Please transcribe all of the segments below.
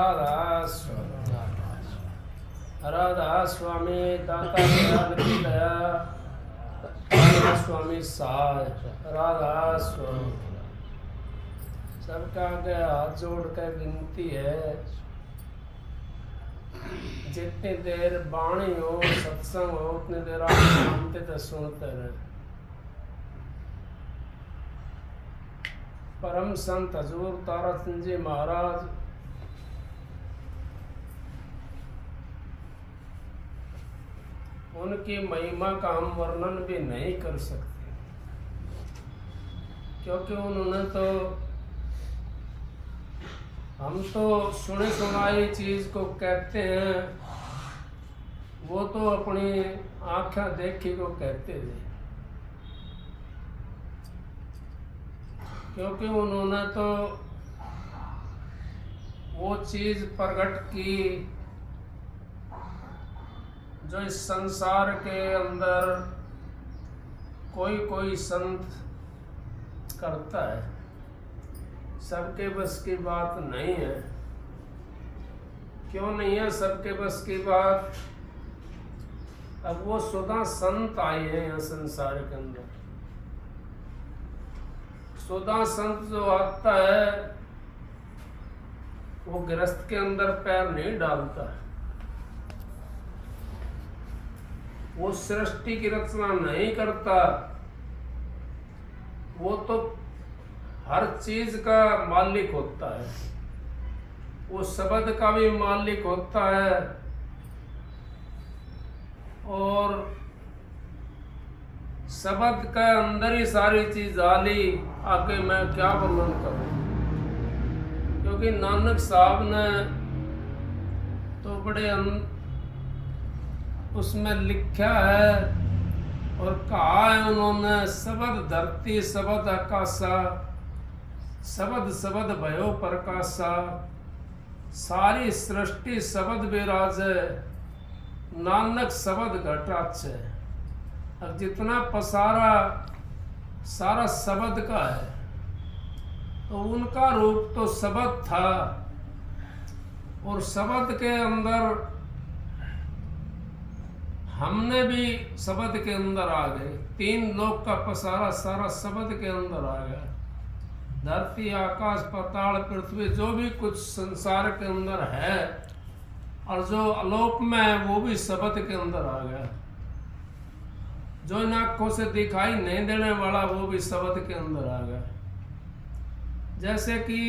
राधा स्वामी, राधा स्वामी दाता दयानिधि दया, राधा स्वामी सहाय, राधा स्वामी। सबका आगे हाथ जोड़ कर विनती है, जितनी देर वाणी हो सत्संग हो उतनी देर आप शांति से सुनते रहे। परम संत हजूर तारा सिंह जी महाराज उनकी महिमा का हम वर्णन भी नहीं कर सकते, क्योंकि उन्होंने तो हम तो सुने सुनाई चीज को कहते हैं, वो तो अपनी आँखें देखी को कहते थे, क्योंकि उन्होंने तो वो चीज प्रकट की जो इस संसार के अंदर कोई कोई संत करता है, सबके बस की बात नहीं है। क्यों नहीं है सबके बस की बात? अब वो सुधा संत आए हैं यहाँ संसार के अंदर। सुधा संत जो आता है वो गृहस्थ के अंदर पैर नहीं डालता, वो सृष्टि की रचना नहीं करता, वो तो हर चीज का मालिक होता है, वो शब्द का भी मालिक होता है। और शब्द के अंदर ही सारी चीज आली, आगे मैं क्या वर्णन करूं, क्योंकि नानक साहब ने तो बड़े उसमें लिखा है और कहा है उन्होंने, शब्द धरती शब्द आकाशा, शब्द शब्द भयो प्रकाशा, सारी सृष्टि शब्द विराजे, नानक शब्द घटाचे। अब जितना पसारा सारा शब्द का है, तो उनका रूप तो शब्द था, और शब्द के अंदर हमने भी शब्द के अंदर आ गए। तीन लोक का पसारा सारा शब्द के अंदर आ गया। धरती आकाश पाताल पृथ्वी जो भी कुछ संसार के अंदर है और जो अलोक में है वो भी शब्द के अंदर आ गया। जो इन आंखों से दिखाई नहीं देने वाला वो भी शब्द के अंदर आ गया। जैसे कि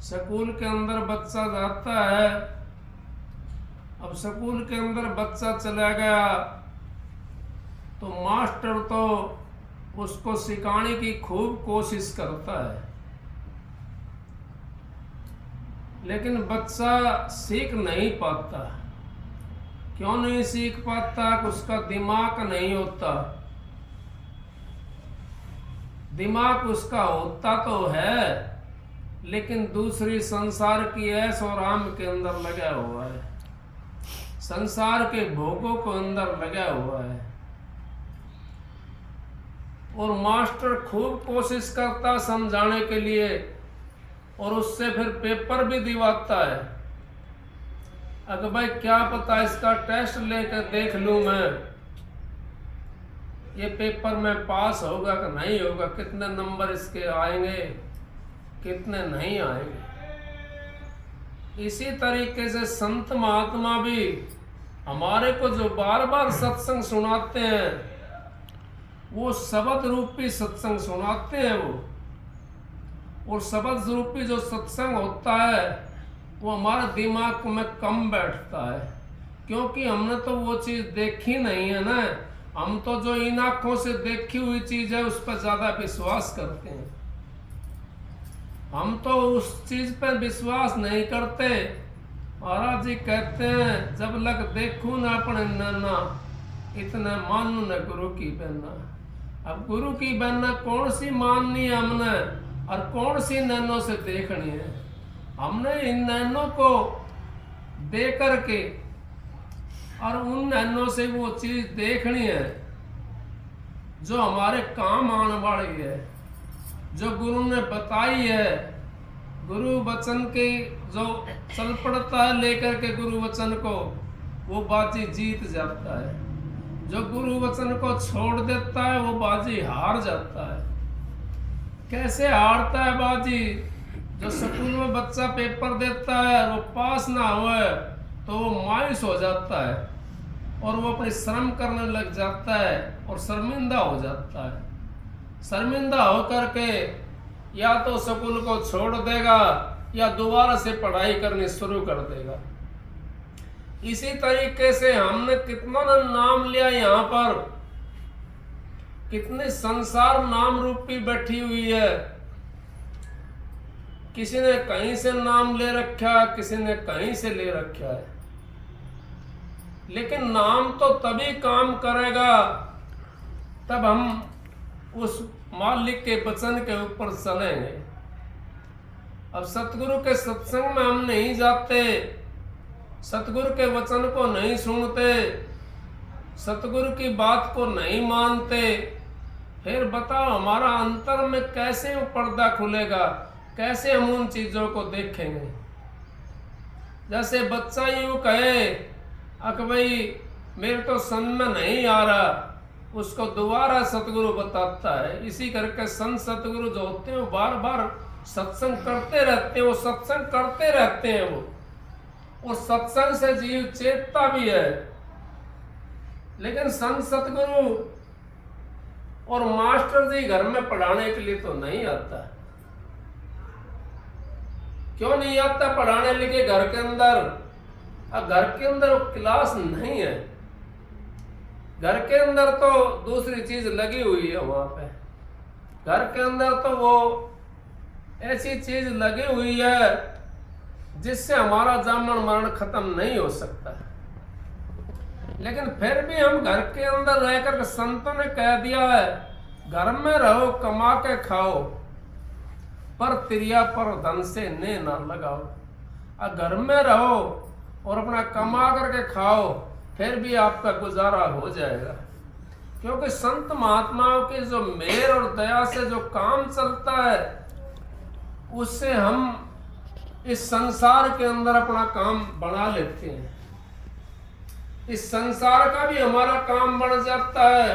स्कूल के अंदर बच्चा जाता है, अब स्कूल के अंदर बच्चा चला गया तो मास्टर तो उसको सिखाने की खूब कोशिश करता है, लेकिन बच्चा सीख नहीं पाता। क्यों नहीं सीख पाता? कि उसका दिमाग नहीं होता। दिमाग उसका होता तो है, लेकिन दूसरी संसार की ऐश और आम के अंदर लगा हुआ है, संसार के भोगों को अंदर लगा हुआ है। और मास्टर खूब कोशिश करता समझाने के लिए, और उससे फिर पेपर भी दिवाता है। अगर भाई क्या पता इसका टेस्ट लेकर देख लूं मैं, ये पेपर में पास होगा कि नहीं होगा, कितने नंबर इसके आएंगे कितने नहीं आएंगे। इसी तरीके से संत महात्मा भी हमारे को जो बार बार सत्संग सुनाते हैं, वो शब्द रूपी सत्संग सुनाते हैं वो। और शब्द रूपी जो सत्संग होता है वो हमारे दिमाग में कम बैठता है, क्योंकि हमने तो वो चीज़ देखी नहीं है ना। हम तो जो इन आँखों से देखी हुई चीज़ है उस पर ज़्यादा विश्वास करते हैं। हम तो उस चीज़ पर विश्वास नहीं करते। महाराज जी कहते हैं, जब लग देखूं ना अपने नैना, इतने मानू न गुरु की बहना। अब गुरु की बहना कौन सी माननी है हमने, और कौन सी नैनों से देखनी है? हमने इन नैनों को दे करके और उन नैनों से वो चीज देखनी है जो हमारे काम आने वाली है, जो गुरु ने बताई है, गुरु वचन के जो चल पड़ता है लेकर के गुरु वचन को, वो बाजी जीत जाता है। जो गुरु वचन को छोड़ देता है वो बाजी हार जाता है। कैसे हारता है बाजी? जो स्कूल में बच्चा पेपर देता है, वो पास ना हुए तो वो मायूस हो जाता है और वो अपनी शर्म करने लग जाता है और शर्मिंदा हो जाता है। शर्मिंदा होकर के या तो स्कूल को छोड़ देगा या दोबारा से पढ़ाई करनी शुरू कर देगा। इसी तरीके से हमने कितना नाम लिया यहाँ पर, कितनी संसार नाम रूपी बैठी हुई है। किसी ने कहीं से नाम ले रखा, किसी ने कहीं से ले रखा है, लेकिन नाम तो तभी काम करेगा तब हम उस मालिक के वचन के ऊपर चलेंगे। अब सतगुरु के सत्संग में हम नहीं जाते, सतगुरु के वचन को नहीं सुनते, सतगुरु की बात को नहीं मानते, फिर बताओ हमारा अंतर में कैसे वो पर्दा खुलेगा, कैसे हम उन चीजों को देखेंगे। जैसे बच्चा यूं कहे अक भाई मेरे तो समझ में नहीं आ रहा, उसको दोबारा सतगुरु बताता है। इसी करके संत सतगुरु जो होते हैं वो बार बार सत्संग करते रहते हैं, वो सत्संग करते रहते हैं। वो सत्संग से जीव चेतता भी है, लेकिन संत सतगुरु और मास्टर जी घर में पढ़ाने के लिए तो नहीं आता। क्यों नहीं आता पढ़ाने लिए घर के अंदर? अब घर के अंदर वो क्लास नहीं है, घर के अंदर तो दूसरी चीज लगी हुई है। वहां पे घर के अंदर तो वो ऐसी चीज लगी हुई है जिससे हमारा जामन मरण खत्म नहीं हो सकता। लेकिन फिर भी हम घर के अंदर रहकर संतों ने कह दिया है घर में रहो कमा के खाओ, पर तिरिया पर धन से ने ना लगाओ। अब घर में रहो और अपना कमा करके खाओ, फिर भी आपका गुजारा हो जाएगा। क्योंकि संत महात्माओं की जो मेहर और दया से जो काम चलता है, उससे हम इस संसार के अंदर अपना काम बना लेते हैं। इस संसार का भी हमारा काम बन जाता है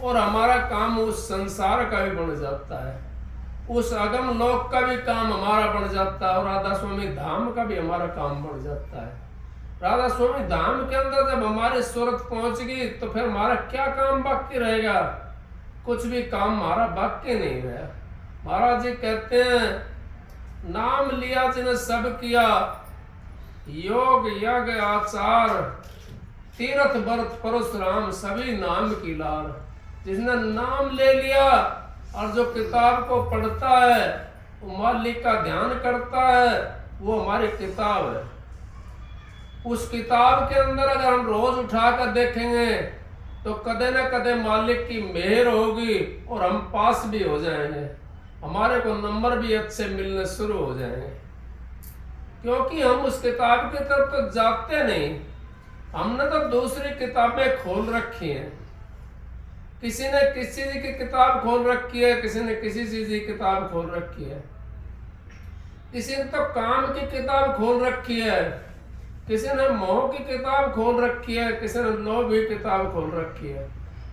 और हमारा काम उस संसार का भी बन जाता है। उस अगम लोक का भी काम हमारा बन जाता है और राधा स्वामी धाम का भी हमारा काम बन जाता है। राधा स्वामी धाम के अंदर जब हमारी सूरत पहुंच गई तो फिर हमारा क्या काम बाकी रहेगा? कुछ भी काम हमारा बाकी नहीं रहा। महाराज जी कहते हैं नाम लिया जिन्हें सब किया, योग यज्ञ आचार तीर्थ व्रत परशुराम सभी नाम की लार। जिसने नाम ले लिया और जो किताब को पढ़ता है, वो मालिक का ध्यान करता है, वो हमारी किताब है। उस किताब के अंदर अगर हम रोज उठाकर देखेंगे तो कदे न कदे मालिक की मेहर होगी और हम पास भी हो जाएंगे, हमारे को नंबर भी अच्छे मिलने शुरू हो जाएंगे। क्योंकि हम उस किताब की तरफ तो जाते नहीं, हमने तो दूसरी किताबें खोल रखी हैं। किसी ने किसी चीज की किताब खोल रखी है, किसी ने किसी चीज की किताब खोल रखी है, किसी ने तो काम की किताब खोल रखी है, किसी ने मोह की किताब खोल रखी है, किसी ने लोभ की किताब खोल रखी है,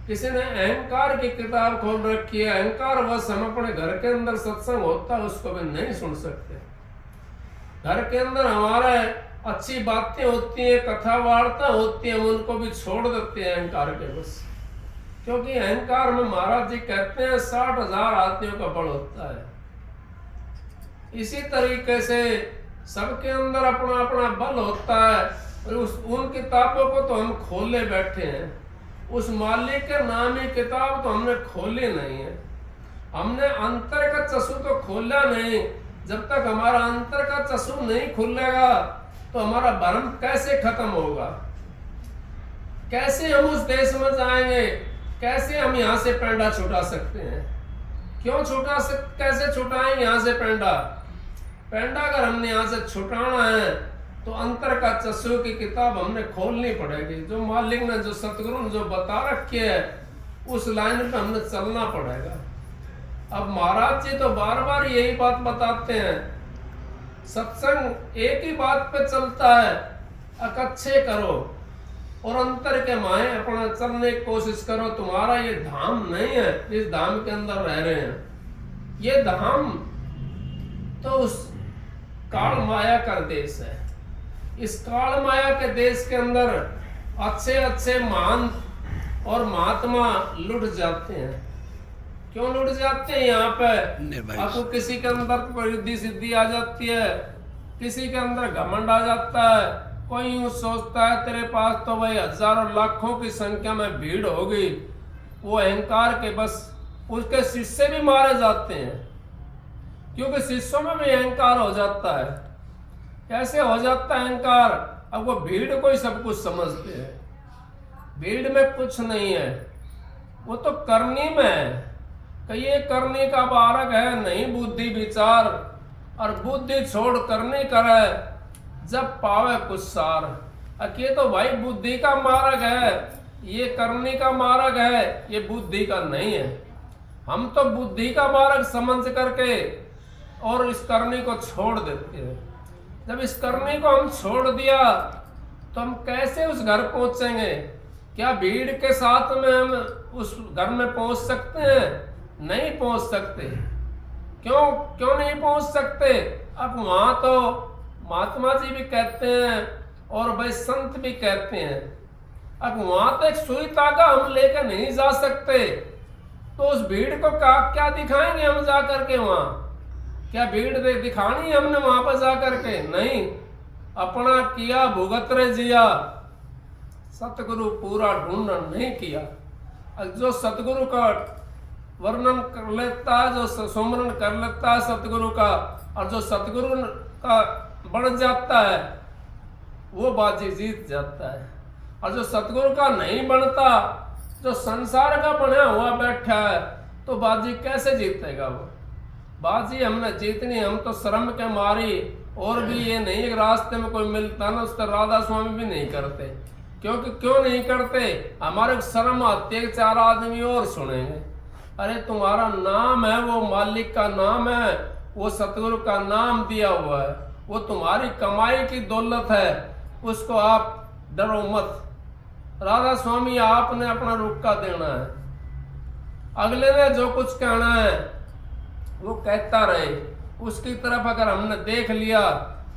किसी ने अहंकार की किताब खोल रखी है। अहंकार बस हम अपने घर के अंदर सत्संग होता है उसको भी नहीं सुन सकते। घर के अंदर हमारे अच्छी बातें होती है, कथा वार्ता होती है, उनको भी छोड़ देते हैं अहंकार के बस। क्योंकि अहंकार में महाराज जी कहते हैं 60,000 हाथियों का बल होता है। इसी तरीके से सबके अंदर अपना अपना बल होता है और उन किताबों को तो हम खोले बैठे हैं। उस मालिक के नाम की किताब तो हमने खोली नहीं है। हमने अंतर का चक्षु तो खोला नहीं। जब तक हमारा अंतर का चक्षु नहीं खुलेगा तो हमारा भ्रम कैसे खत्म होगा? कैसे हम उस देश में जाएंगे? कैसे हम यहाँ से पेंडा छुटा सकते हैं? क्यों कैसे छुटाएंगे यहाँ से पेंडा? पेंडा अगर हमने यहाँ से छुटाना है तो अंतर का चक्षु की किताब हमने खोलनी पड़ेगी। जो मालिक ने, जो सतगुरु ने जो बता रखी है उस लाइन पे हमने चलना पड़ेगा। अब महाराज जी तो बार बार यही बात बताते हैं सत्संग एक ही बात पे चलता है, अकच्छे करो और अंतर के माहे अपना चलने की कोशिश करो। तुम्हारा ये धाम नहीं है जिस धाम के अंदर रह रहे हैं। ये धाम तो उस काल माया का देश है। इस काल माया के देश के अंदर अच्छे अच्छे महान और महात्मा लुट जाते हैं। क्यों लुट जाते हैं? यहाँ पे आपको किसी के अंदर रिद्धि सिद्धि आ जाती है, किसी के अंदर घमंड आ जाता है। कोई यूं सोचता है तेरे पास तो भाई हजारों लाखों की संख्या में भीड़ होगी। वो अहंकार के बस उसके शिष्य भी मारे जाते हैं, क्योंकि शिष्यों में भी अहंकार हो जाता है। कैसे हो जाता है अहंकार? अब वो भीड़ को ही सब कुछ समझते हैं। भीड़ में कुछ नहीं है, वो तो करनी में है कि ये करने का मार्ग है, नहीं बुद्धि विचार और बुद्धि छोड़ करने करे जब पावे कुछ सार। ये तो भाई बुद्धि का मार्ग है, ये करने का मार्ग है, ये बुद्धि का नहीं है। हम तो बुद्धि का मार्ग समझ करके और इस करने को छोड़ देते हैं। जब इस करने को हम छोड़ दिया तो हम कैसे उस घर पहुंचेंगे? क्या भीड़ के साथ में हम उस घर में पहुंच सकते हैं? नहीं पहुंच सकते। क्यों नहीं पहुंच सकते? अब वहां तो महात्मा जी भी कहते हैं और भाई संत भी कहते हैं, अब वहां तो एक सुई तागा हम लेकर नहीं जा सकते, तो उस भीड़ को क्या दिखाएंगे हम जा करके वहां? क्या भीड़ दिखानी हमने वहां पर जा करके? नहीं। अपना किया भुगत रे जिया, सतगुरु पूरा ढूंढन नहीं किया। जो सतगुरु का वर्णन कर लेता है, जो सुमरन कर लेता है सतगुरु का, और जो सतगुरु का बन जाता है वो बाजी जीत जाता है। और जो सतगुरु का नहीं बनता, जो संसार का बना हुआ बैठा है, तो बाजी कैसे जीतेगा वो? बाजी हमने जीतनी, हम तो शर्म के मारी, और भी ये नहीं है रास्ते में कोई मिलता ना उसका राधा स्वामी भी नहीं करते। क्यों नहीं करते? हमारे शर्म आती है, 4 आदमी और सुनेंगे। अरे तुम्हारा नाम है, वो मालिक का नाम है, वो सतगुरु का नाम दिया हुआ है, वो तुम्हारी कमाई की दौलत है, उसको आप डरो मत। राधा स्वामी आपने अपना रुक्का देना है, अगले ने जो कुछ कहना है वो कहता रहे। उसकी तरफ अगर हमने देख लिया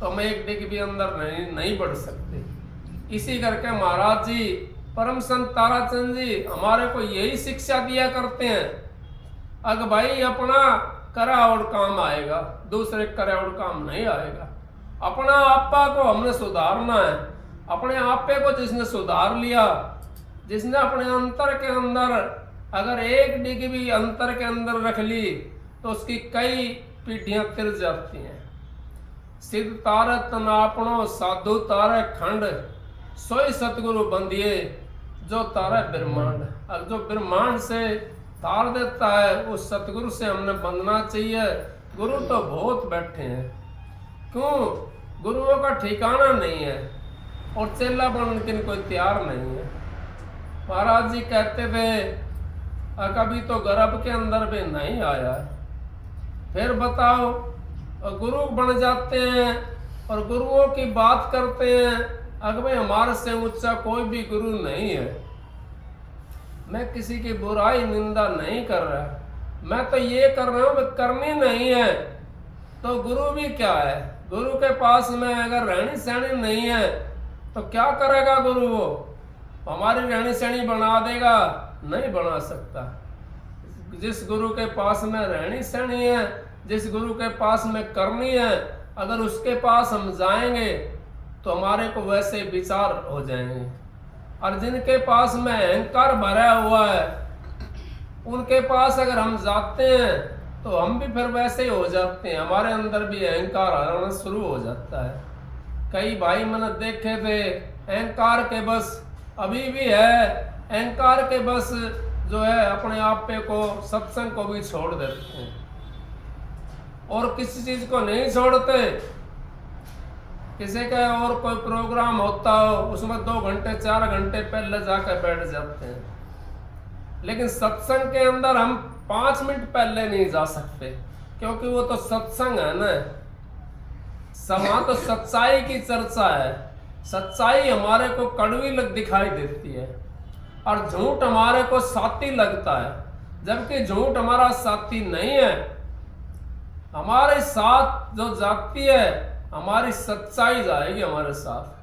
तो हम एक डिग भी अंदर नहीं बढ़ सकते। इसी करके महाराज जी, परम संत ताराचंद जी हमारे को यही शिक्षा दिया करते हैं, अगर भाई अपना करा और काम आएगा, दूसरे करे और काम नहीं आएगा। अपना आपा को हमने सुधारना है। अपने आपे को जिसने सुधार लिया, जिसने अपने अंतर के अंदर अगर एक डिग्री भी अंतर के अंदर रख ली, तो उसकी कई पीढ़ियां तिर जाती हैं। सिद्ध तारे तनापणो साधु तारे खंड, सोई सतगुरु बंदिए जो तारे ब्रह्मांड। अब जो ब्रह्मांड से तार देता है उस सतगुरु से हमने बंधना चाहिए। गुरु तो बहुत बैठे हैं, क्यों? गुरुओं का ठिकाना नहीं है और चेला बनने के कोई तैयार नहीं है। महाराज जी कहते थे कभी तो गर्भ के अंदर भी नहीं आया, फिर बताओ गुरु बन जाते हैं और गुरुओं की बात करते हैं। अगर भाई हमारे से ऊंचा कोई भी गुरु नहीं है। मैं किसी की बुराई निंदा नहीं कर रहा, मैं तो ये कर रहा हूँ करनी नहीं है तो गुरु भी क्या है? गुरु के पास में अगर रहनी सहनी नहीं है तो क्या करेगा गुरु? वो हमारी रहनी सहनी बना देगा? नहीं बना सकता। जिस गुरु के पास में रहनी सहनी है, जिस गुरु के पास में करनी है, अगर उसके पास हम जाएंगे तो हमारे को वैसे विचार हो जाएंगे। और जिनके पास में अहंकार भरा हुआ है उनके पास अगर हम जाते हैं तो हम भी फिर वैसे ही हो जाते हैं, हमारे अंदर भी अहंकार आना शुरू हो जाता है। कई भाई मैंने देखे थे अहंकार के बस अभी भी है, अहंकार के बस जो है अपने आप पे को सत्संग को भी छोड़ देते हैं और किसी चीज को नहीं छोड़ते। किसी का और कोई प्रोग्राम होता हो उसमें 2 घंटे 4 घंटे पहले जाकर बैठ जाते हैं, लेकिन सत्संग के अंदर हम 5 मिनट पहले नहीं जा सकते, क्योंकि वो तो सत्संग है ना। समा तो सच्चाई की चर्चा है। सच्चाई हमारे को कड़वी दिखाई देती है और झूठ हमारे को साथी लगता है, जबकि झूठ हमारा साथी नहीं है। हमारे साथ जो जाती है, हमारी सच्चाई जाएगी हमारे साथ।